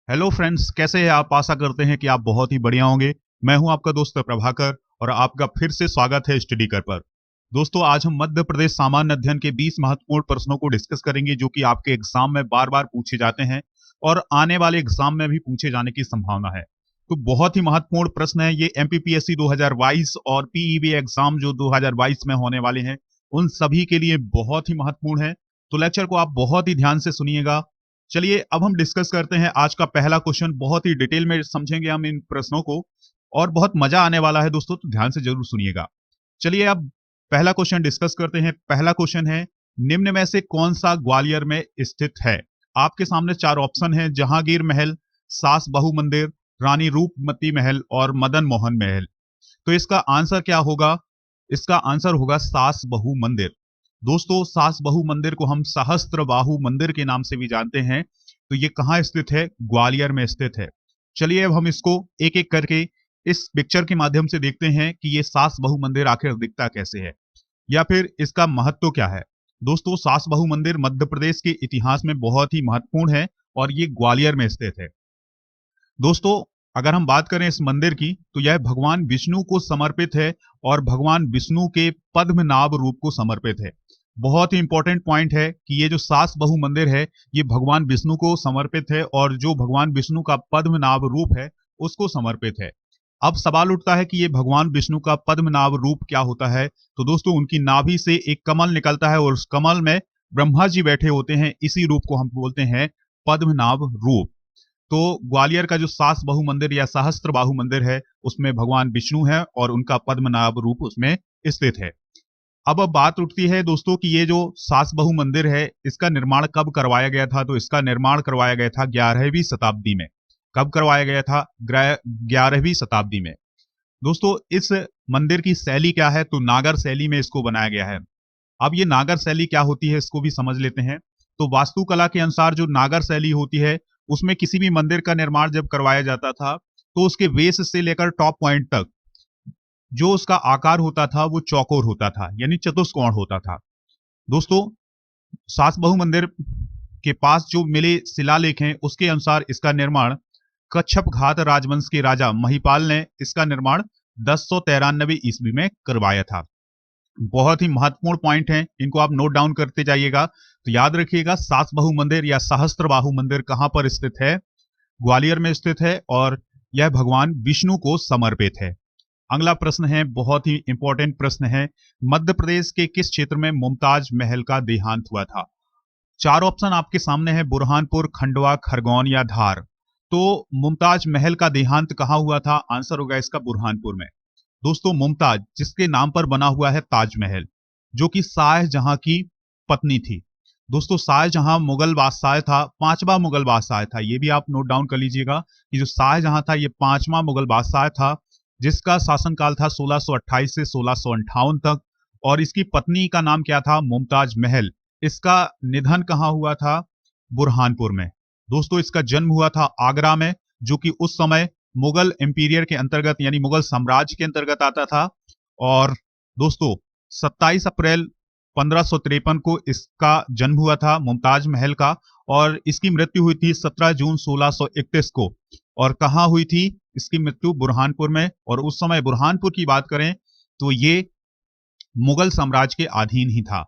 Hello friends, कैसे हैं आप? आशा करते हैं कि आप बहुत ही बढ़िया होंगे। मैं हूं आपका दोस्त प्रभाकर और आपका फिर से स्वागत है स्टडी कर पर। दोस्तों, आज हम मध्य प्रदेश सामान्य अध्ययन के 20 महत्वपूर्ण प्रश्नों को डिस्कस करेंगे जो कि आपके एग्जाम में बार बार पूछे जाते हैं और आने वाले एग्जाम में भी पूछे जाने की संभावना है। तो बहुत ही महत्वपूर्ण प्रश्न है ये। एमपीपीएससी 2022 और पीईबी एग्जाम जो 2022 में होने वाले हैं, उन सभी के लिए बहुत ही महत्वपूर्ण है। तो लेक्चर को आप बहुत ही ध्यान से सुनिएगा। चलिए अब हम डिस्कस करते हैं आज का पहला क्वेश्चन। बहुत ही डिटेल में समझेंगे हम इन प्रश्नों को और बहुत मजा आने वाला है दोस्तों, तो ध्यान से जरूर सुनिएगा। चलिए अब पहला क्वेश्चन डिस्कस करते हैं। पहला क्वेश्चन है, निम्न में से कौन सा ग्वालियर में स्थित है? आपके सामने चार ऑप्शन है: जहांगीर महल, सास बहू मंदिर, रानी रूपमती महल और मदन मोहन महल। तो इसका आंसर क्या होगा? इसका आंसर होगा सास बहू मंदिर। दोस्तों, सास बहू मंदिर को हम सहस्त्र बाहु मंदिर के नाम से भी जानते हैं। तो ये कहाँ स्थित है? ग्वालियर में स्थित है। चलिए अब हम इसको एक एक करके इस पिक्चर के माध्यम से देखते हैं कि ये सास बहू मंदिर आखिर दिखता कैसे है या फिर इसका महत्व क्या है। दोस्तों, सास बहू मंदिर मध्य प्रदेश के इतिहास में बहुत ही महत्वपूर्ण है और ये ग्वालियर में स्थित है। दोस्तों, अगर हम बात करें इस मंदिर की, तो यह भगवान विष्णु को समर्पित है और भगवान विष्णु के पद्मनाभ रूप को समर्पित है। बहुत ही इंपॉर्टेंट पॉइंट है कि ये जो सास बहू मंदिर है, ये भगवान विष्णु को समर्पित है और जो भगवान विष्णु का पद्मनाभ रूप है उसको समर्पित है। अब सवाल उठता है कि ये भगवान विष्णु का पद्मनाभ रूप क्या होता है। तो दोस्तों, उनकी नाभि से एक कमल निकलता है और उस कमल में ब्रह्मा जी बैठे होते हैं। इसी रूप को हम बोलते हैं पद्मनाभ रूप। तो ग्वालियर का जो सास बहु मंदिर या सहस्त्र बाहु मंदिर है, उसमें भगवान विष्णु है और उनका पद्मनाभ रूप उसमें स्थित है। अब बात उठती है दोस्तों कि ये जो सास बहु मंदिर है, इसका निर्माण कब करवाया गया था? तो इसका निर्माण करवाया गया था 11वीं शताब्दी में। कब करवाया गया था? 11वीं शताब्दी में। दोस्तों, इस मंदिर की शैली क्या है? तो नागर शैली में इसको बनाया गया है। अब ये नागर शैली क्या होती है, इसको भी समझ लेते हैं। तो वास्तुकला के अनुसार जो नागर शैली होती है, उसमें किसी भी मंदिर का निर्माण जब करवाया जाता था, तो उसके बेस से लेकर टॉप पॉइंट तक जो उसका आकार होता था वो चौकोर होता था, यानी चतुष्कोण होता था। दोस्तों, सास बहु मंदिर के पास जो मिले शिलालेख हैं, उसके अनुसार इसका निर्माण कच्छप घात राजवंश के राजा महिपाल ने इसका निर्माण 1093 ईस्वी में करवाया था। बहुत ही महत्वपूर्ण पॉइंट हैं, इनको आप नोट डाउन करते जाइएगा। तो याद रखिएगा, सास बहु मंदिर या सहस्त्र बाहु मंदिर कहां पर स्थित है? ग्वालियर में स्थित है और यह भगवान विष्णु को समर्पित है। अगला प्रश्न है, बहुत ही इंपॉर्टेंट प्रश्न है, मध्य प्रदेश के किस क्षेत्र में मुमताज महल का देहांत हुआ था? चार ऑप्शन आपके सामने है: बुरहानपुर, खंडवा, खरगोन या धार। तो मुमताज महल का देहांत कहां हुआ था? आंसर होगा इसका बुरहानपुर में। दोस्तों, मुमताज जिसके नाम पर बना हुआ है ताजमहल, जो कि शाहजहां की पत्नी थी। दोस्तों, शाहजहां मुगल बादशाह था, पांचवा मुगल बादशाह था। ये भी आप नोट डाउन कर लीजिएगा कि जो शाहजहां था, ये पांचवा मुगल बादशाह था, जिसका शासनकाल था 1628 से 1658 तक। और इसकी पत्नी का नाम क्या था? मुमताज महल। इसका निधन कहां हुआ था? बुरहानपुर में। दोस्तों, इसका जन्म हुआ था आगरा में, जो कि उस समय मुगल एम्पीरियर के अंतर्गत यानी मुगल साम्राज्य के अंतर्गत आता था। और दोस्तों, 27 अप्रैल 1553 को इसका जन्म हुआ था मुमताज महल का, और इसकी मृत्यु हुई थी 17 जून 1631 को। और कहाँ हुई थी इसकी मृत्यु? बुरहानपुर में। और उस समय बुरहानपुर की बात करें तो ये मुगल साम्राज्य के अधीन ही था।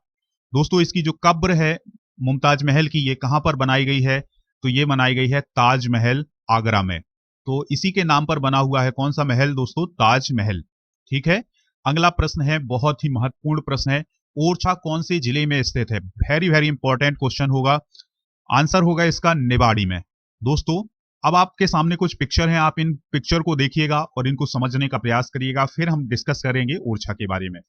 दोस्तों, इसकी जो कब्र है मुमताज महल की, ये कहां पर बनाई गई है? तो ये बनाई गई है ताजमहल, आगरा में। तो इसी के नाम पर बना हुआ है कौन सा महल दोस्तों? ताजमहल। ठीक है। अगला प्रश्न है, बहुत ही महत्वपूर्ण प्रश्न है, ओरछा कौन से जिले में स्थित है? वेरी वेरी इंपॉर्टेंट क्वेश्चन होगा। आंसर होगा इसका निवाड़ी में। दोस्तों, अब आपके सामने कुछ पिक्चर हैं, आप इन पिक्चर को देखिएगा और इनको समझने का प्रयास करिएगा, फिर हम डिस्कस करेंगे ओरछा के बारे में।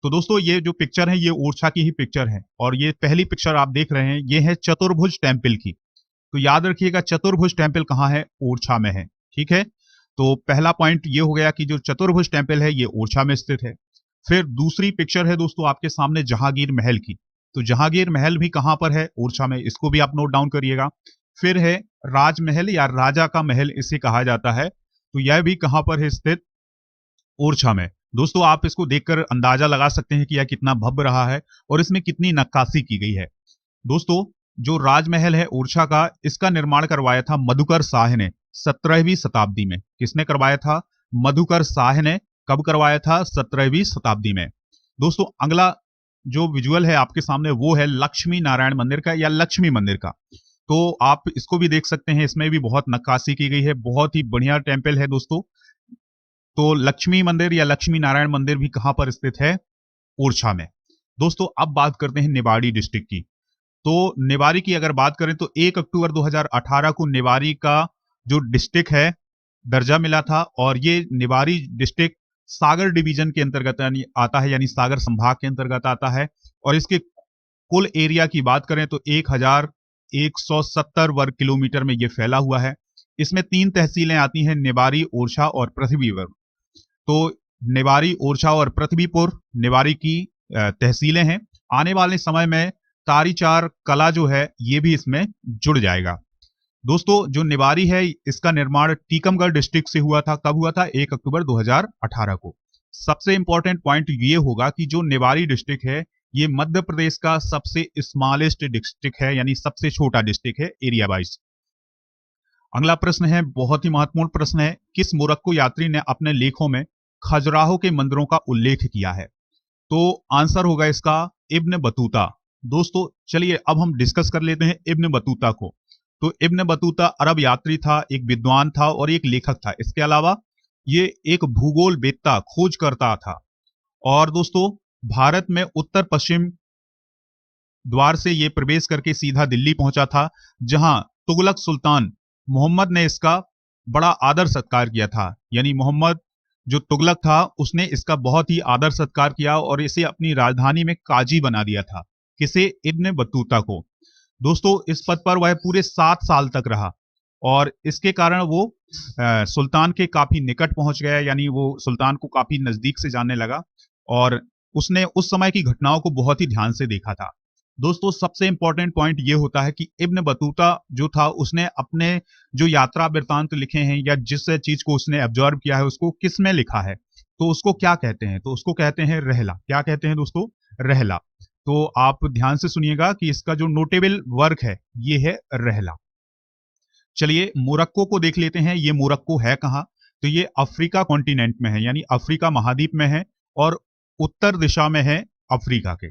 तो दोस्तों, ये जो पिक्चर है, ये ओरछा की ही पिक्चर है और ये पहली पिक्चर आप देख रहे हैं, ये है चतुर्भुज टेम्पल की। तो याद रखिएगा, चतुर्भुज टेम्पल कहाँ है? ओरछा में है। ठीक है। तो पहला पॉइंट ये हो गया कि जो चतुर्भुज टेम्पल है, ये ओरछा में स्थित है। फिर दूसरी पिक्चर है दोस्तों आपके सामने जहांगीर महल की। तो जहांगीर महल भी कहां पर है? ओरछा में। इसको भी आप नोट डाउन करिएगा। फिर है राजमहल या राजा का महल इसे कहा जाता है। तो यह भी कहां पर है स्थित? ओरछा में। दोस्तों, आप इसको देखकर अंदाजा लगा सकते हैं कि यह कितना भव्य रहा है और इसमें कितनी नक्काशी की गई है। दोस्तों, जो राजमहल है ओरछा का, इसका निर्माण करवाया था मधुकर शाह ने 17वीं शताब्दी में। किसने करवाया था? मधुकर शाह ने। कब करवाया था? 17वीं शताब्दी में। दोस्तों अगला जो विजुअल है आपके सामने वो है लक्ष्मी नारायण मंदिर का या लक्ष्मी मंदिर का। तो आप इसको भी देख सकते हैं, इसमें भी बहुत नक्काशी की गई है, बहुत ही बढ़िया टेम्पल है दोस्तों। तो लक्ष्मी मंदिर या लक्ष्मी नारायण मंदिर भी कहां पर स्थित है? ओरछा में। दोस्तों अब बात करते हैं निवाड़ी डिस्ट्रिक्ट की। तो निवाड़ी की अगर बात करें तो 1 अक्टूबर 2018 को निवाड़ी का जो डिस्ट्रिक्ट है दर्जा मिला था, और ये निवाड़ी डिस्ट्रिक्ट सागर डिवीजन के अंतर्गत आता है, यानी सागर संभाग के अंतर्गत आता है। और इसके कुल एरिया की बात करें तो 1170 वर्ग किलोमीटर में ये फैला हुआ है। इसमें 3 तहसीलें आती हैं, निवाड़ी, ओरछा और पृथ्वीपुर। तो निवाड़ी, ओरछा और पृथ्वीपुर निवाड़ी की तहसीलें हैं। आने वाले समय में तारीचार कला जो है ये भी इसमें जुड़ जाएगा। दोस्तों जो निवाड़ी है इसका निर्माण टीकमगढ़ डिस्ट्रिक्ट से हुआ था। कब हुआ था? 1 अक्टूबर 2018 को। सबसे इंपॉर्टेंट पॉइंट ये होगा कि जो निवाड़ी डिस्ट्रिक्ट है ये मध्य प्रदेश का सबसे स्मॉलेस्ट डिस्ट्रिक्ट है, यानी सबसे छोटा डिस्ट्रिक्ट है एरिया वाइज। अगला प्रश्न है, बहुत ही महत्वपूर्ण प्रश्न है, किस मोरक्को यात्री ने अपने लेखों में खजुराहो के मंदिरों का उल्लेख किया है? तो आंसर होगा इसका इब्न बतूता। दोस्तों चलिए अब हम डिस्कस कर लेते हैं इब्न बतूता को। तो इब्न बतूता अरब यात्री था, एक विद्वान था और एक लेखक था। इसके अलावा ये एक भूगोल वेत्ता, खोजकर्ता था। और दोस्तों भारत में उत्तर पश्चिम द्वार से ये प्रवेश करके सीधा दिल्ली पहुंचा था, जहां तुगलक सुल्तान मोहम्मद ने इसका बड़ा आदर सत्कार किया था। यानी मोहम्मद जो तुगलक था उसने इसका बहुत ही आदर सत्कार किया और इसे अपनी राजधानी में काजी बना दिया था। किसे? इब्न बतूता को। दोस्तों इस पद पर वह पूरे 7 साल तक रहा और इसके कारण वो सुल्तान के काफी निकट पहुंच गया, यानी वो सुल्तान को काफी नजदीक से जानने लगा और उसने उस समय की घटनाओं को बहुत ही ध्यान से देखा था। दोस्तों सबसे इंपॉर्टेंट पॉइंट ये होता है कि इब्न बतूता जो था उसने अपने जो यात्रा वृत्तांत लिखे हैं या जिस चीज को उसने ऑब्जर्व किया है उसको किस में लिखा है, तो उसको क्या कहते हैं? तो उसको कहते हैं रहला। क्या कहते हैं दोस्तों? रहला। तो आप ध्यान से सुनिएगा कि इसका जो नोटेबल वर्क है ये है रहला। चलिए मोरक्को को देख लेते हैं। ये मोरक्को है कहाँ? तो ये अफ्रीका कॉन्टिनेंट में है, यानी अफ्रीका महाद्वीप में है और उत्तर दिशा में है अफ्रीका के।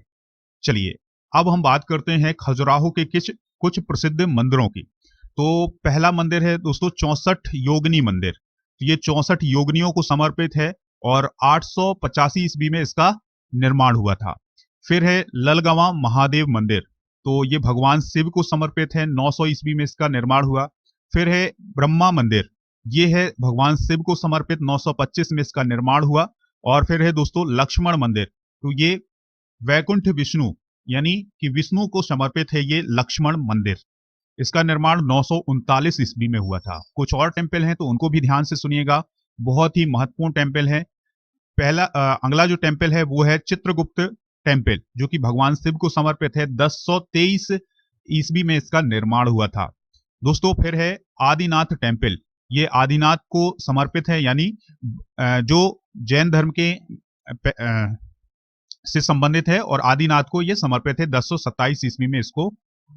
चलिए अब हम बात करते हैं खजुराहो के कुछ प्रसिद्ध मंदिरों की। तो पहला मंदिर है दोस्तों 64 योगिनी मंदिर। ये 64 योगिनियों को समर्पित है और 885 ईस्वी में इसका निर्माण हुआ था। फिर है ललगवा महादेव मंदिर, तो ये भगवान शिव को समर्पित है, 900 ईस्वी में इसका निर्माण हुआ। फिर है ब्रह्मा मंदिर, ये है भगवान शिव को समर्पित, 925 में इसका निर्माण हुआ। और फिर है दोस्तों लक्ष्मण मंदिर, तो ये वैकुंठ विष्णु यानी कि विष्णु को समर्पित है ये लक्ष्मण मंदिर। इसका निर्माण 939 ईस्वी में हुआ था। कुछ और टेम्पल हैं तो उनको भी ध्यान से सुनिएगा, बहुत ही महत्वपूर्ण टेम्पल है। अगला जो टेम्पल है वो है चित्रगुप्त टेम्पल, जो कि भगवान शिव को समर्पित है, 1023 ईस्वी में इसका निर्माण हुआ था। दोस्तों फिर है आदिनाथ टेम्पल, ये आदिनाथ को समर्पित है, यानी जो जैन धर्म के से संबंधित है और आदिनाथ को यह समर्पित है। 1027 ईस्वी में इसको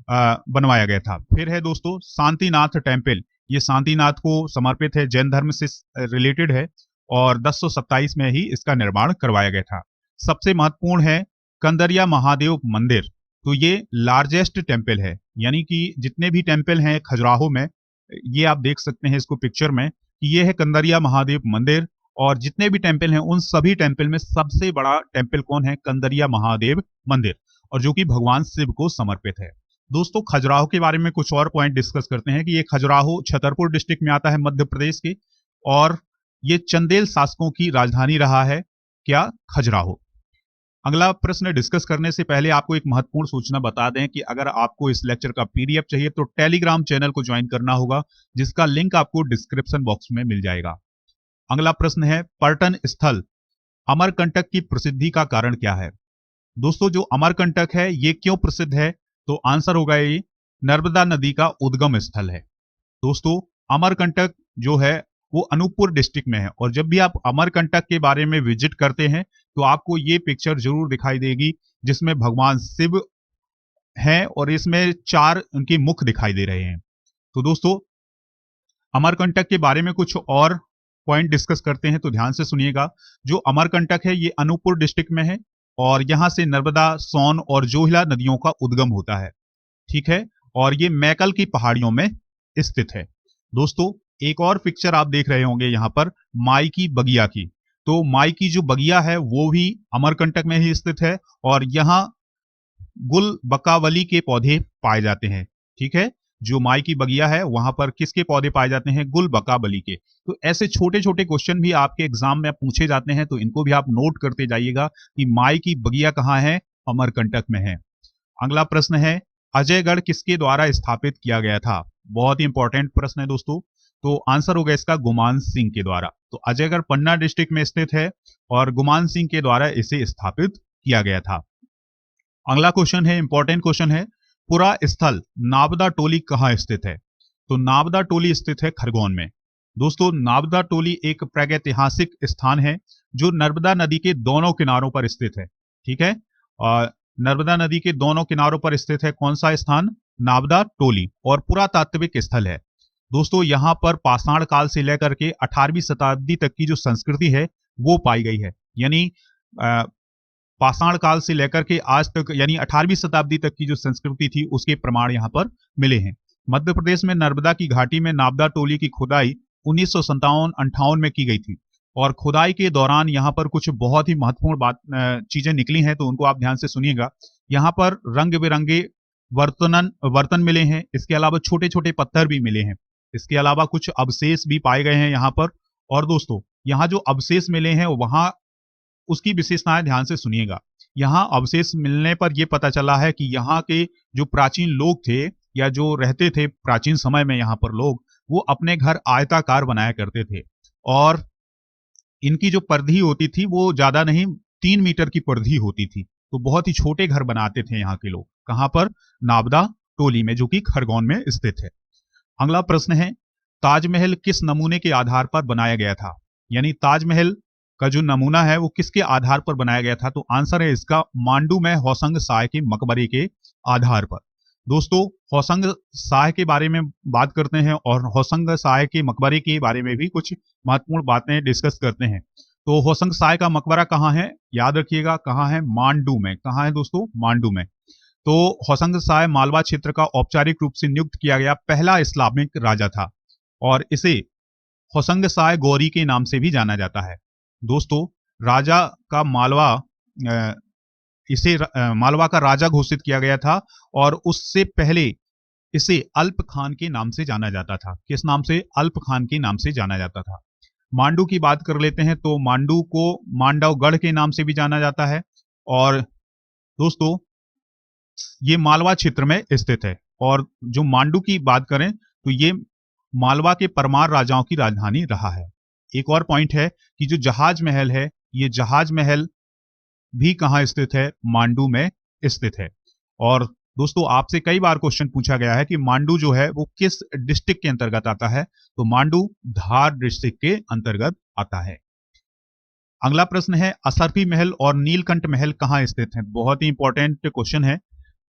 बनवाया गया था। फिर है दोस्तों शांतिनाथ टेम्पल, ये शांतिनाथ को समर्पित है, जैन धर्म से रिलेटेड है और 1027 में ही इसका निर्माण करवाया गया था। सबसे महत्वपूर्ण है कंदरिया महादेव मंदिर, तो ये लार्जेस्ट टेम्पल है, यानी कि जितने भी टेम्पल हैं खजुराहो में, ये आप देख सकते हैं इसको पिक्चर में कि ये है कंदरिया महादेव मंदिर। और जितने भी टेम्पल हैं उन सभी टेम्पल में सबसे बड़ा टेम्पल कौन है? कंदरिया महादेव मंदिर, और जो कि भगवान शिव को समर्पित है। दोस्तों खजुराहो के बारे में कुछ और पॉइंट डिस्कस करते हैं कि ये खजुराहो छतरपुर डिस्ट्रिक्ट में आता है मध्य प्रदेश के, और ये चंदेल शासकों की राजधानी रहा है। क्या? खजुराहो। अगला प्रश्न डिस्कस करने से पहले आपको एक महत्वपूर्ण सूचना बता दें कि अगर आपको इस लेक्चर का पीडीएफ चाहिए तो टेलीग्राम चैनल को ज्वाइन करना होगा, जिसका लिंक आपको डिस्क्रिप्शन बॉक्स में मिल जाएगा। अगला प्रश्न है पर्यटन स्थल अमरकंटक की प्रसिद्धि का कारण क्या है? दोस्तों जो अमरकंटक है ये क्यों प्रसिद्ध है? तो आंसर होगा ये नर्मदा नदी का उद्गम स्थल है। दोस्तों अमरकंटक जो है वो अनूपपुर डिस्ट्रिक्ट में है, और जब भी आप अमरकंटक के बारे में विजिट करते हैं तो आपको ये पिक्चर जरूर दिखाई देगी, जिसमें भगवान शिव हैं और इसमें 4 उनके मुख दिखाई दे रहे हैं। तो दोस्तों अमरकंटक के बारे में कुछ और पॉइंट डिस्कस करते हैं, तो ध्यान से सुनिएगा। जो अमरकंटक है ये अनूपपुर डिस्ट्रिक्ट में है और यहां से नर्मदा, सोन और जोहिला नदियों का उद्गम होता है। ठीक है, और ये मैकल की पहाड़ियों में स्थित है। दोस्तों एक और पिक्चर आप देख रहे होंगे यहाँ पर माई की बगिया की। तो माई की जो बगिया है वो भी अमरकंटक में ही स्थित है और यहाँ गुल बकावली के पौधे पाए जाते हैं। ठीक है, जो माई की बगिया है वहां पर किसके पौधे पाए जाते हैं? गुल बकावली के। तो ऐसे छोटे छोटे क्वेश्चन भी आपके एग्जाम में पूछे जाते हैं, तो इनको भी आप नोट करते जाइएगा कि माई की बगिया कहाँ है? अमरकंटक में है। अगला प्रश्न है, अजयगढ़ किसके द्वारा स्थापित किया गया था? बहुत ही इंपॉर्टेंट प्रश्न है दोस्तों। तो आंसर होगा इसका गुमान सिंह के द्वारा। तो अजयगढ़ पन्ना डिस्ट्रिक्ट में स्थित है और गुमान सिंह के द्वारा इसे स्थापित किया गया था। अगला क्वेश्चन है, इंपॉर्टेंट क्वेश्चन है, पुरा स्थल नाबदा टोली कहाँ स्थित है? तो नाबदा टोली स्थित है खरगोन में। दोस्तों नाबदा टोली एक प्रागैतिहासिक स्थान है जो नर्मदा नदी के दोनों किनारों पर स्थित है। ठीक है, और नर्मदा नदी के दोनों किनारों पर स्थित है कौन सा स्थान? नाबदा टोली, और पुरातात्विक स्थल है। दोस्तों यहाँ पर पाषाण काल से लेकर के 18वीं शताब्दी तक की जो संस्कृति है वो पाई गई है। यानी पाषाण काल से लेकर के आज तक यानी 18वीं शताब्दी तक की जो संस्कृति थी उसके प्रमाण यहाँ पर मिले हैं। मध्य प्रदेश में नर्मदा की घाटी में नाबदा टोली की खुदाई 1957-58 में की गई थी और खुदाई के दौरान यहाँ पर कुछ बहुत ही महत्वपूर्ण चीजें निकली हैं, तो उनको आप ध्यान से सुनिएगा। यहाँ पर रंग बिरंगे बर्तन मिले हैं, इसके अलावा छोटे छोटे पत्थर भी मिले हैं, इसके अलावा कुछ अवशेष भी पाए गए हैं यहाँ पर। और दोस्तों यहाँ जो अवशेष मिले हैं वहां उसकी विशेषताएं ध्यान से सुनिएगा। यहाँ अवशेष मिलने पर यह पता चला है कि यहाँ के जो प्राचीन लोग थे या जो रहते थे प्राचीन समय में यहाँ पर लोग, वो अपने घर आयताकार बनाया करते थे और इनकी जो परिधि होती थी वो ज्यादा नहीं 3 मीटर की परिधि होती थी। तो बहुत ही छोटे घर बनाते थे यहाँ के लोग। कहाँ पर? नाबदा टोली में, जो कि खरगोन में स्थित है। अगला प्रश्न है, ताजमहल किस नमूने के आधार पर बनाया गया था? यानी ताजमहल का जो नमूना है वो किसके आधार पर बनाया गया था? तो आंसर है इसका मांडू में हौसंग शाह के मकबरे के आधार पर। दोस्तों हौसंग शाह के बारे में बात करते हैं और हौसंग शाह के मकबरे के बारे में भी कुछ महत्वपूर्ण बातें डिस्कस करते हैं। तो हौसंग शाह का मकबरा कहाँ है? याद रखिएगा, कहाँ है? मांडू में। कहाँ है दोस्तों? मांडू में। तो हौसंग शाह मालवा क्षेत्र का औपचारिक रूप से नियुक्त किया गया पहला इस्लामिक राजा था और इसे हौसंग शाह गौरी के नाम से भी जाना जाता है। दोस्तों राजा का मालवा इसे मालवा का राजा घोषित किया गया था और उससे पहले इसे अल्प खान के नाम से जाना जाता था। किस नाम से? अल्प खान के नाम से जाना जाता था। मांडू की बात कर लेते हैं तो मांडू को मांडवगढ़ के नाम से भी जाना जाता है और दोस्तों ये मालवा क्षेत्र में स्थित है। और जो मांडू की बात करें तो ये मालवा के परमार राजाओं की राजधानी रहा है। एक और पॉइंट है कि जो जहाज महल है, ये जहाज महल भी कहां स्थित है? मांडू में स्थित है। और दोस्तों आपसे कई बार क्वेश्चन पूछा गया है कि मांडू जो है वो किस डिस्ट्रिक्ट के अंतर्गत आता है? तो मांडू धार डिस्ट्रिक्ट के अंतर्गत आता है। अगला प्रश्न है, असरफी महल और नीलकंठ महल कहां स्थित है? बहुत ही इंपॉर्टेंट क्वेश्चन है।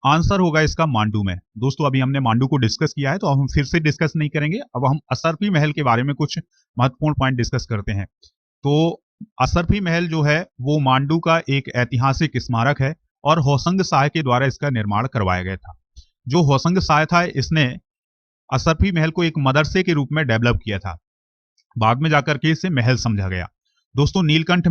आंसर होगा इसका मांडू में। दोस्तों अभी हमने मांडू को डिस्कस किया है तो अब हम फिर से डिस्कस नहीं करेंगे। अब हम असरफी महल के बारे में कुछ महत्वपूर्ण पॉइंट डिस्कस करते हैं। तो असरफी महल जो है वो मांडू का एक ऐतिहासिक स्मारक है और हौसंग शाह के द्वारा इसका निर्माण करवाया गया था। जो हौसंग शाह था इसने असरफी महल को एक मदरसे के रूप में डेवलप किया था, बाद में जाकर के इसे महल समझा गया। दोस्तों नीलकंठ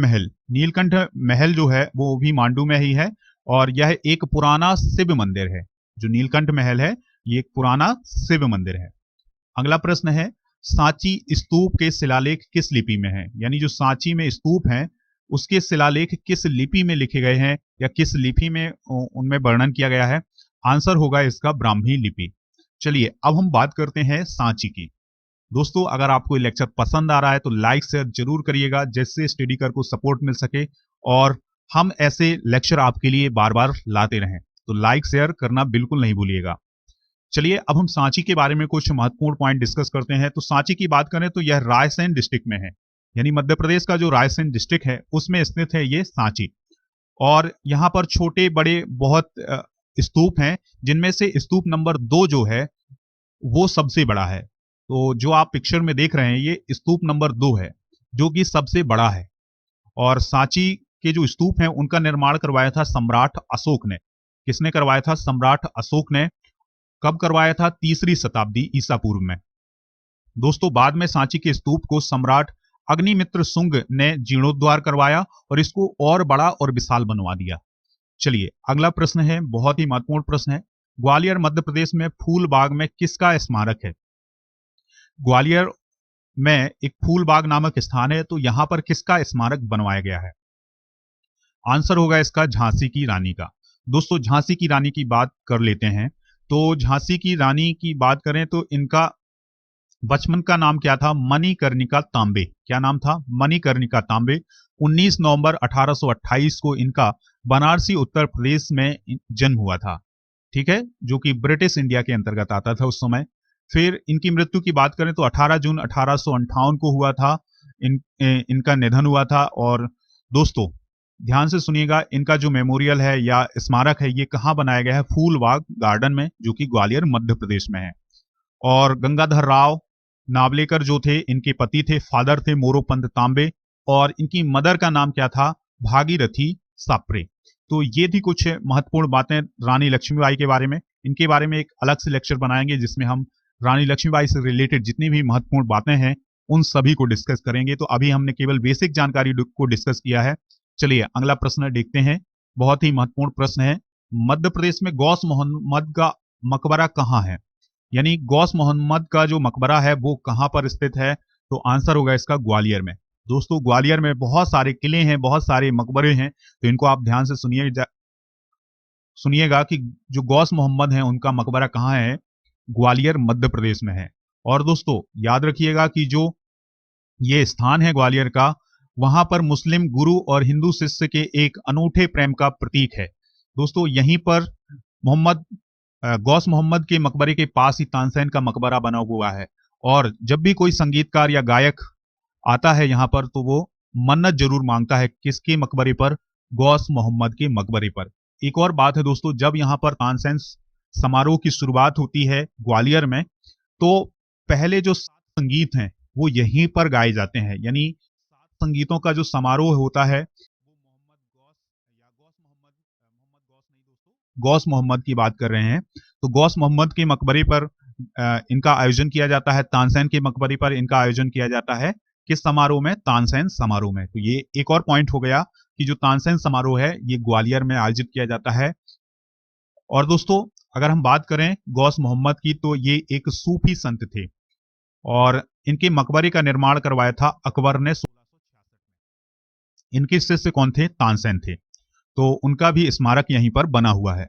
महल जो है वो भी मांडू में ही है और यह एक पुराना शिव मंदिर है। जो नीलकंठ महल है ये एक पुराना शिव मंदिर है। अगला प्रश्न है, सांची स्तूप के शिलालेख किस लिपि में है? यानी जो सांची में स्तूप हैं उसके शिलालेख किस लिपि में लिखे गए हैं या किस लिपि में उनमें वर्णन किया गया है? आंसर होगा इसका ब्राह्मी लिपि। चलिए अब हम बात करते हैं सांची की। दोस्तों अगर आपको ये लेक्चर पसंद आ रहा है तो लाइक शेयर जरूर करिएगा, जिससे स्टडी कर को सपोर्ट मिल सके और हम ऐसे लेक्चर आपके लिए बार बार लाते रहें। तो लाइक शेयर करना बिल्कुल नहीं भूलिएगा। चलिए अब हम सांची के बारे में कुछ महत्वपूर्ण पॉइंट डिस्कस करते हैं। तो सांची की बात करें तो यह रायसेन डिस्ट्रिक्ट में है, यानी मध्य प्रदेश का जो रायसेन डिस्ट्रिक्ट है उसमें स्थित है ये सांची। और यहाँ पर छोटे बड़े बहुत स्तूप हैं, जिनमें से स्तूप नंबर 2 जो है वो सबसे बड़ा है। तो जो आप पिक्चर में देख रहे हैं ये स्तूप नंबर 2 है, जो कि सबसे बड़ा है। और सांची के जो स्तूप हैं उनका निर्माण करवाया था सम्राट अशोक ने। किसने करवाया था? सम्राट अशोक ने। कब करवाया था? 3री शताब्दी ईसा पूर्व में। दोस्तों बाद में सांची के स्तूप को सम्राट अग्निमित्र शुंग ने जीर्णोद्धार करवाया और इसको और बड़ा और विशाल बनवा दिया। चलिए अगला प्रश्न है, बहुत ही महत्वपूर्ण प्रश्न है। ग्वालियर मध्य प्रदेश में फूलबाग में किसका स्मारक है? ग्वालियर में एक फूलबाग नामक स्थान है, तो यहां पर किसका स्मारक बनवाया गया है? आंसर होगा इसका झांसी की रानी का। दोस्तों झांसी की रानी की बात कर लेते हैं। तो झांसी की रानी की बात करें तो इनका बचपन का नाम क्या था? मणिकर्णिका तांबे। क्या नाम था? मणिकर्णिका तांबे। 19 नवंबर 1828 को इनका बनारसी उत्तर प्रदेश में जन्म हुआ था, ठीक है, जो कि ब्रिटिश इंडिया के अंतर्गत आता था उस समय। फिर इनकी मृत्यु की बात करें तो 18 जून 1858 को हुआ था, इनका निधन हुआ था। और दोस्तों ध्यान से सुनिएगा, इनका जो मेमोरियल है या स्मारक है ये कहाँ बनाया गया है? फूलबाग गार्डन में, जो कि ग्वालियर मध्य प्रदेश में है। और गंगाधर राव नावलेकर जो थे इनके पति थे, फादर थे मोरोपंत तांबे, और इनकी मदर का नाम क्या था? भागीरथी साप्रे। तो ये थी कुछ महत्वपूर्ण बातें रानी लक्ष्मीबाई के बारे में। इनके बारे में एक अलग से लेक्चर बनाएंगे जिसमें हम रानी लक्ष्मीबाई से रिलेटेड जितनी भी महत्वपूर्ण बातें हैं उन सभी को डिस्कस करेंगे। तो अभी हमने केवल बेसिक जानकारी को डिस्कस किया है। चलिए अगला प्रश्न देखते हैं, बहुत ही महत्वपूर्ण प्रश्न है। मध्य प्रदेश में गौस मोहम्मद का मकबरा कहाँ है? यानी गौस मोहम्मद का जो मकबरा है वो कहां पर स्थित है? तो आंसर होगा इसका ग्वालियर में। दोस्तों ग्वालियर में बहुत सारे किले हैं, बहुत सारे मकबरे हैं, तो इनको आप ध्यान से सुनिएगा कि जो गौस मोहम्मद हैं उनका मकबरा कहाँ है? ग्वालियर मध्य प्रदेश में है। और दोस्तों याद रखिएगा कि जो ये स्थान है ग्वालियर का, वहां पर मुस्लिम गुरु और हिंदू शिष्य के एक अनूठे प्रेम का प्रतीक है। दोस्तों यहीं पर मोहम्मद गौस मोहम्मद के मकबरे के पास ही तानसेन का मकबरा बना हुआ है। और जब भी कोई संगीतकार या गायक आता है यहाँ पर तो वो मन्नत जरूर मांगता है, किसके मकबरे पर? गौस मोहम्मद के मकबरे पर। एक और बात है दोस्तों, जब यहाँ पर तानसेन समारोह की शुरुआत होती है ग्वालियर में, तो पहले जो 7 संगीत हैं वो यहीं पर गाए जाते हैं। यानी 7 संगीतों का जो समारोह होता है वो मोहम्मद गौस या गौस मोहम्मद मोहम्मद गौस नहीं दोस्तों, गौस मोहम्मद की बात कर रहे हैं। तो गौस मोहम्मद के मकबरे पर इनका आयोजन किया जाता है। तानसेन के मकबरे पर इनका आयोजन किया जाता है। किस समारोह में? तानसेन समारोह में। तो ये एक और पॉइंट हो गया कि जो तानसेन समारोह है ये ग्वालियर में आयोजित किया जाता है। और दोस्तों अगर हम बात करें गौस मोहम्मद की, तो ये एक सूफी संत थे और इनके मकबरे का निर्माण करवाया था अकबर ने 1666 में। इनके शिष्य कौन थे? तानसेन थे। तो उनका भी स्मारक यहीं पर बना हुआ है।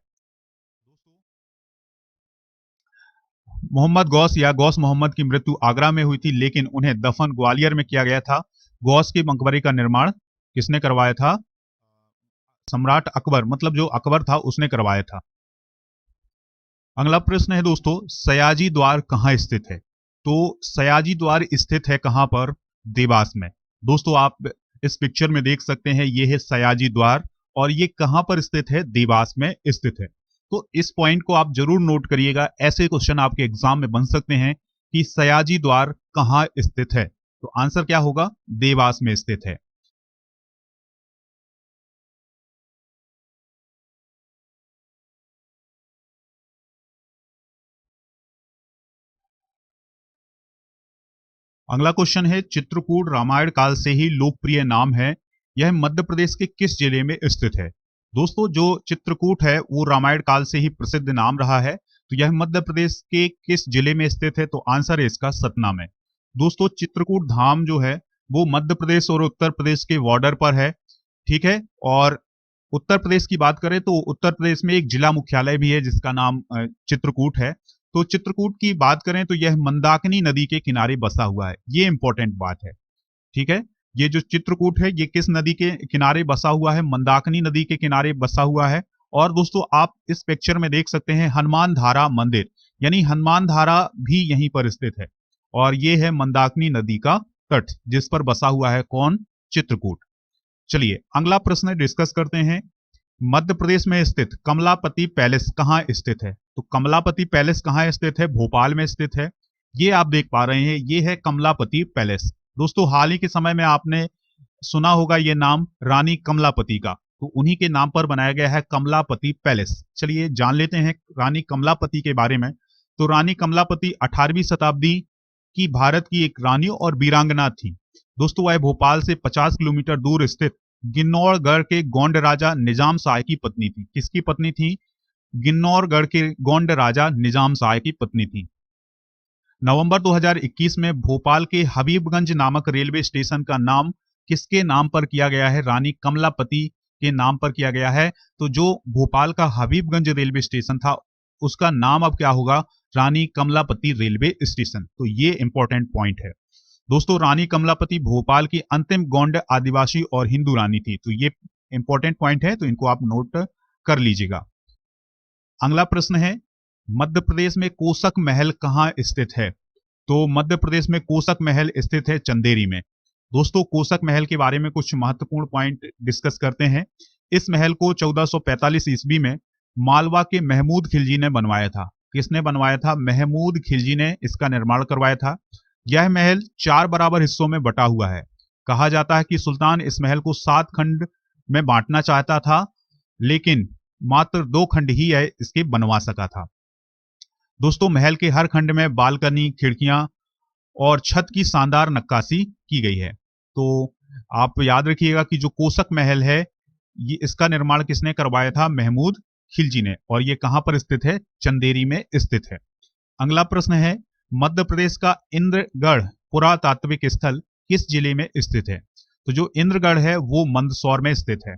मोहम्मद गौस या गौस मोहम्मद की मृत्यु आगरा में हुई थी, लेकिन उन्हें दफन ग्वालियर में किया गया था। गौस के मकबरे का निर्माण किसने करवाया था? सम्राट अकबर, मतलब जो अकबर था उसने करवाया था। अगला प्रश्न है दोस्तों, सयाजी द्वार कहाँ स्थित है? तो सयाजी द्वार स्थित है कहां पर? देवास में। दोस्तों आप इस पिक्चर में देख सकते हैं, ये है सयाजी द्वार और ये कहां पर स्थित है? देवास में स्थित है। तो इस पॉइंट को आप जरूर नोट करिएगा, ऐसे क्वेश्चन आपके एग्जाम में बन सकते हैं कि सयाजी द्वार कहां स्थित है। तो आंसर क्या होगा? देवास में स्थित है। अगला क्वेश्चन है, चित्रकूट रामायण काल से ही लोकप्रिय नाम है, यह मध्य प्रदेश के किस जिले में स्थित है? दोस्तों जो चित्रकूट है वो रामायण काल से ही प्रसिद्ध नाम रहा है, तो यह मध्य प्रदेश के किस जिले में स्थित है? तो आंसर है इसका सतना में। दोस्तों चित्रकूट धाम जो है वो मध्य प्रदेश और उत्तर प्रदेश के बॉर्डर पर है, ठीक है। और उत्तर प्रदेश की बात करें तो उत्तर प्रदेश में एक जिला मुख्यालय भी है जिसका नाम चित्रकूट है। तो चित्रकूट की बात करें तो यह मंदाकिनी नदी के किनारे बसा हुआ है, ये इंपॉर्टेंट बात है, ठीक है। ये जो चित्रकूट है ये किस नदी के किनारे बसा हुआ है? मंदाकिनी नदी के किनारे बसा हुआ है। और दोस्तों आप इस पिक्चर में देख सकते हैं हनुमान धारा मंदिर, यानी हनुमान धारा भी यहीं पर स्थित है और ये है मंदाकिनी नदी का तट जिस पर बसा हुआ है कौन? चित्रकूट। चलिए अगला प्रश्न डिस्कस करते हैं। मध्य प्रदेश में स्थित कमलापति पैलेस कहाँ स्थित है? तो कमलापति पैलेस कहाँ स्थित है? भोपाल में स्थित है। ये आप देख पा रहे हैं, ये है कमलापति पैलेस। दोस्तों हाल ही के समय में आपने सुना होगा ये नाम रानी कमलापति का, तो उन्हीं के नाम पर बनाया गया है कमलापति पैलेस। चलिए जान लेते हैं रानी कमलापति के बारे में। तो रानी कमलापति 18वीं शताब्दी की भारत की एक रानी और वीरांगना थी। दोस्तों वह भोपाल से 50 किलोमीटर दूर स्थित गिन्नौरगढ़ के गोंड राजा निजाम शाह की पत्नी थी। किसकी पत्नी थी? गिन्नौरगढ़ के गोंड राजा निजाम शाह की पत्नी थी। नवंबर 2021 में भोपाल के हबीबगंज नामक रेलवे स्टेशन का नाम किसके नाम पर किया गया है? रानी कमलापति के नाम पर किया गया है। तो जो भोपाल का हबीबगंज रेलवे स्टेशन था उसका नाम अब क्या होगा? रानी कमलापति रेलवे स्टेशन। तो ये इंपॉर्टेंट पॉइंट है दोस्तों। रानी कमलापति भोपाल की अंतिम गोंड आदिवासी और हिंदू रानी थी। तो ये इंपॉर्टेंट पॉइंट है, तो इनको आप नोट कर लीजिएगा। अगला प्रश्न है, मध्य प्रदेश में कोसक महल कहाँ स्थित है? तो मध्य प्रदेश में कोसक महल स्थित है चंदेरी में। दोस्तों कोसक महल के बारे में कुछ महत्वपूर्ण पॉइंट डिस्कस करते हैं। इस महल को 1445 ईस्वी में मालवा के महमूद खिलजी ने बनवाया था। किसने बनवाया था? महमूद खिलजी ने इसका निर्माण करवाया था। यह महल 4 बराबर हिस्सों में बटा हुआ है। कहा जाता है कि सुल्तान इस महल को 7 खंड में बांटना चाहता था, लेकिन मात्र 2 खंड ही इसके बनवा सका था। दोस्तों महल के हर खंड में बालकनी, खिड़कियां और छत की शानदार नक्काशी की गई है। तो आप याद रखिएगा कि जो कोसक महल है ये इसका निर्माण किसने करवाया था? महमूद खिलजी ने। और ये कहां पर स्थित है? चंदेरी में स्थित है। अगला प्रश्न है, मध्य प्रदेश का इंद्रगढ़ पुरातात्विक स्थल किस जिले में स्थित है? तो जो इंद्रगढ़ है वो मंदसौर में स्थित है।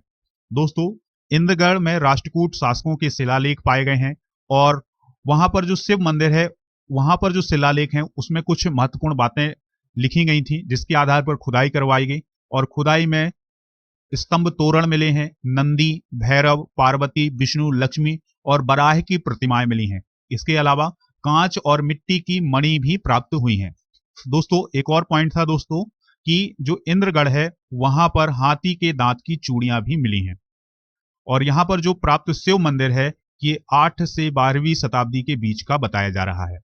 दोस्तों इंद्रगढ़ में राष्ट्रकूट शासकों के शिलालेख पाए गए हैं और वहां पर जो शिव मंदिर है वहां पर जो शिलालेख हैं उसमें कुछ महत्वपूर्ण बातें लिखी गई थी, जिसके आधार पर खुदाई करवाई गई और खुदाई में स्तंभ तोरण मिले हैं, नंदी, भैरव, पार्वती, विष्णु, लक्ष्मी और बराह की प्रतिमाएं मिली हैं। इसके अलावा कांच और मिट्टी की मणि भी प्राप्त हुई हैं। दोस्तों एक और पॉइंट था दोस्तों कि जो इंद्रगढ़ है वहां पर हाथी के दांत की चूड़ियां भी मिली हैं। और यहां पर जो प्राप्त शिव मंदिर है ये 8 से 12वीं शताब्दी के बीच का बताया जा रहा है।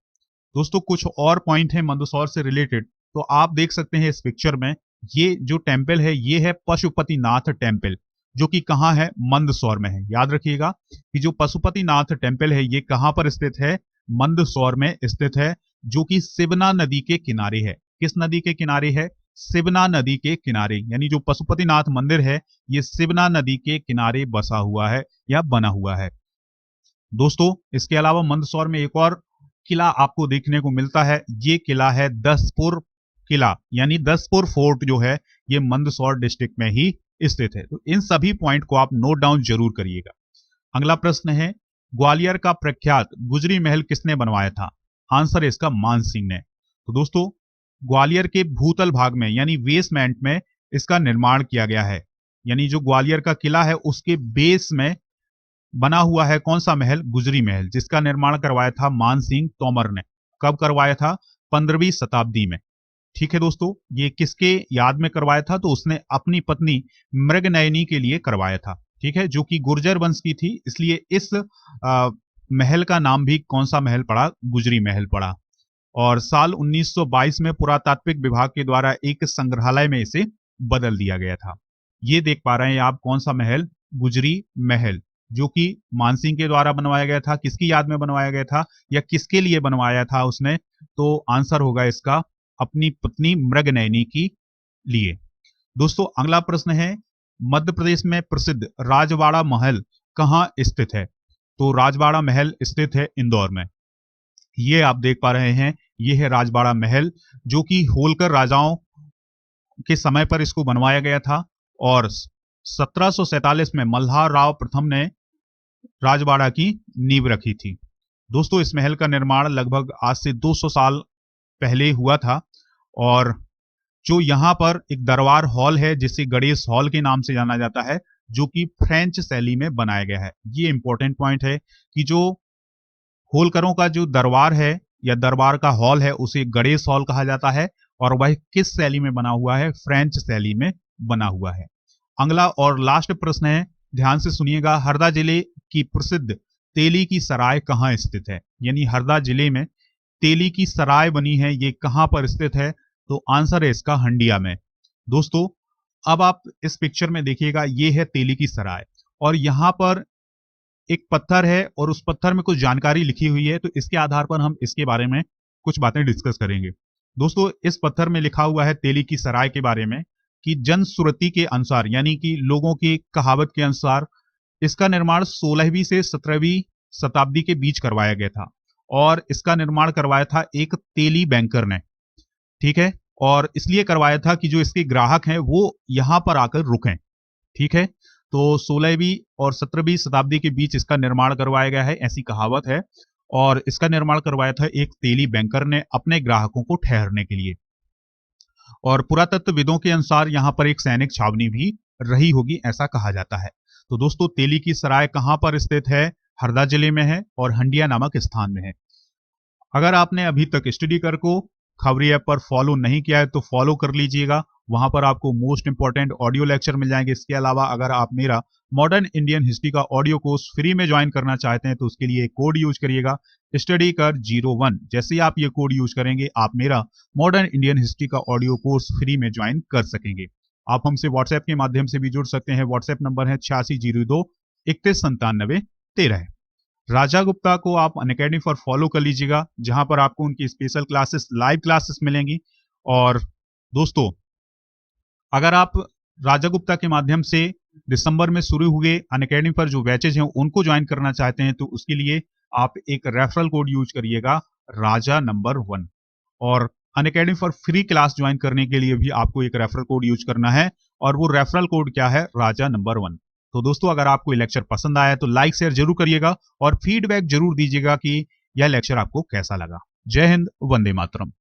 दोस्तों कुछ और पॉइंट है मंदसौर से रिलेटेड, तो आप देख सकते हैं इस पिक्चर में। ये जो टेम्पल है ये है पशुपतिनाथ टेम्पल, जो कि कहाँ है? मंदसौर में है। याद रखिएगा कि जो पशुपतिनाथ टेम्पल है ये कहाँ पर स्थित है? मंदसौर में स्थित है, जो कि सिवना नदी के किनारे है। किस नदी के किनारे है? सिवना नदी के किनारे। यानी जो पशुपतिनाथ मंदिर है ये सिवना नदी के किनारे बसा हुआ है या बना हुआ है। दोस्तों इसके अलावा मंदसौर में एक और किला आपको देखने को मिलता है। ये किला है दसपुर किला, यानी दसपुर फोर्ट जो है ये मंदसौर डिस्ट्रिक्ट में ही स्थित है। तो इन सभी पॉइंट को आप नोट डाउन जरूर करिएगा। अगला प्रश्न है, ग्वालियर का प्रख्यात गुजरी महल किसने बनवाया था? आंसर है इसका मान सिंह ने। तो दोस्तों ग्वालियर के भूतल भाग में यानी बेसमेंट में इसका निर्माण किया गया है। यानी जो ग्वालियर का किला है उसके बेस में बना हुआ है कौन सा महल? गुजरी महल, जिसका निर्माण करवाया था मान सिंह तोमर ने। कब करवाया था? 15वीं शताब्दी में। ठीक है दोस्तों, ये किसके याद में करवाया था? तो उसने अपनी पत्नी मृगनयनी के लिए करवाया था। ठीक है, जो कि गुर्जर वंश की थी, इसलिए इस महल का नाम भी कौन सा महल पड़ा? गुजरी महल पड़ा। और साल 1922 में पुरातात्विक विभाग के द्वारा एक संग्रहालय में इसे बदल दिया गया था। ये देख पा रहे हैं आप कौन सा महल? गुजरी महल, जो कि मानसिंह के द्वारा बनवाया गया था। किसकी याद में बनवाया गया था या किसके लिए बनवाया था उसने? तो आंसर होगा इसका अपनी पत्नी मृगनयनी की लिए। दोस्तों अगला प्रश्न है, मध्य प्रदेश में प्रसिद्ध राजवाड़ा महल कहाँ स्थित है? तो राजवाड़ा महल स्थित है इंदौर में। ये आप देख पा रहे हैं, ये है राजवाड़ा महल, जो कि होलकर राजाओं के समय पर इसको बनवाया गया था और 1747 में मल्हार राव प्रथम ने राजवाड़ा की नींव रखी थी। दोस्तों इस महल का निर्माण लगभग आज से 200 साल पहले हुआ था और जो यहाँ पर एक दरबार हॉल है जिसे गणेश हॉल के नाम से जाना जाता है, जो कि फ्रेंच शैली में बनाया गया है। ये इंपॉर्टेंट पॉइंट है कि जो होलकरों का जो दरबार है या दरबार का हॉल है उसे गणेश हॉल कहा जाता है और वह किस शैली में बना हुआ है? फ्रेंच शैली में बना हुआ है। अगला और लास्ट प्रश्न है, ध्यान से सुनिएगा, हरदा जिले की प्रसिद्ध तेली की सराय कहाँ स्थित है? यानी हरदा जिले में तेली की सराय बनी है, ये कहां पर स्थित है? तो आंसर है इसका हंडिया में। दोस्तों, अब आप इस पिक्चर में देखिएगा, ये है तेली की सराय और यहां पर एक पत्थर है और उस पत्थर में कुछ जानकारी लिखी हुई है, तो इसके आधार पर हम इसके बारे में कुछ बातें डिस्कस करेंगे। दोस्तों, इस पत्थर में लिखा हुआ है तेली की सराय के बारे में कि जनश्रुति के अनुसार, यानी कि लोगों की कहावत के अनुसार, इसका निर्माण 16वीं से 17वीं शताब्दी के बीच करवाया गया था और इसका निर्माण करवाया था एक तेली बैंकर ने, ठीक है। और इसलिए करवाया था कि जो इसके ग्राहक हैं वो यहां पर आकर रुकें, ठीक है। तो 16वीं और 17वीं शताब्दी के बीच इसका निर्माण करवाया गया है, ऐसी कहावत है। और इसका निर्माण करवाया था एक तेली बैंकर ने अपने ग्राहकों को ठहरने के लिए। और पुरातत्वविदों के अनुसार यहाँ पर एक सैनिक छावनी भी रही होगी, ऐसा कहा जाता है। तो दोस्तों, तेली की सराय कहाँ पर स्थित है? हरदा जिले में है और हंडिया नामक स्थान में है। अगर आपने अभी तक स्टडी कर को खबरी ऐप पर फॉलो नहीं किया है तो फॉलो कर लीजिएगा, वहां पर आपको मोस्ट इंपॉर्टेंट ऑडियो लेक्चर मिल जाएंगे। इसके अलावा अगर आप मेरा मॉडर्न इंडियन हिस्ट्री का ऑडियो कोर्स फ्री में ज्वाइन करना चाहते हैं तो उसके लिए एक कोड यूज करिएगा, स्टडी कर 01। जैसे ही आप ये कोड यूज करेंगे, आप मेरा मॉडर्न इंडियन हिस्ट्री का ऑडियो कोर्स फ्री में ज्वाइन कर सकेंगे। आप हमसे व्हाट्सएप के माध्यम से भी जुड़ सकते हैं। व्हाट्सएप नंबर है 8602 319713। राजा गुप्ता को आप अनअकैडमी पर फॉलो कर लीजिएगा, जहां पर आपको उनकी स्पेशल क्लासेस, लाइव क्लासेस मिलेंगी। और दोस्तों, अगर आप राजा गुप्ता के माध्यम से दिसंबर में शुरू हुए अनअकैडमी पर जो बैचेज हैं उनको ज्वाइन करना चाहते हैं तो उसके लिए आप एक रेफरल कोड यूज करिएगा, राजा नंबर 1। और अनअकैडमी पर फ्री क्लास ज्वाइन करने के लिए भी आपको एक रेफरल कोड यूज करना है और वो रेफरल कोड क्या है? राजा नंबर 1। तो दोस्तों, अगर आपको ये लेक्चर पसंद आया तो लाइक शेयर जरूर करिएगा और फीडबैक जरूर दीजिएगा कि यह लेक्चर आपको कैसा लगा। जय हिंद, वंदे मातरम।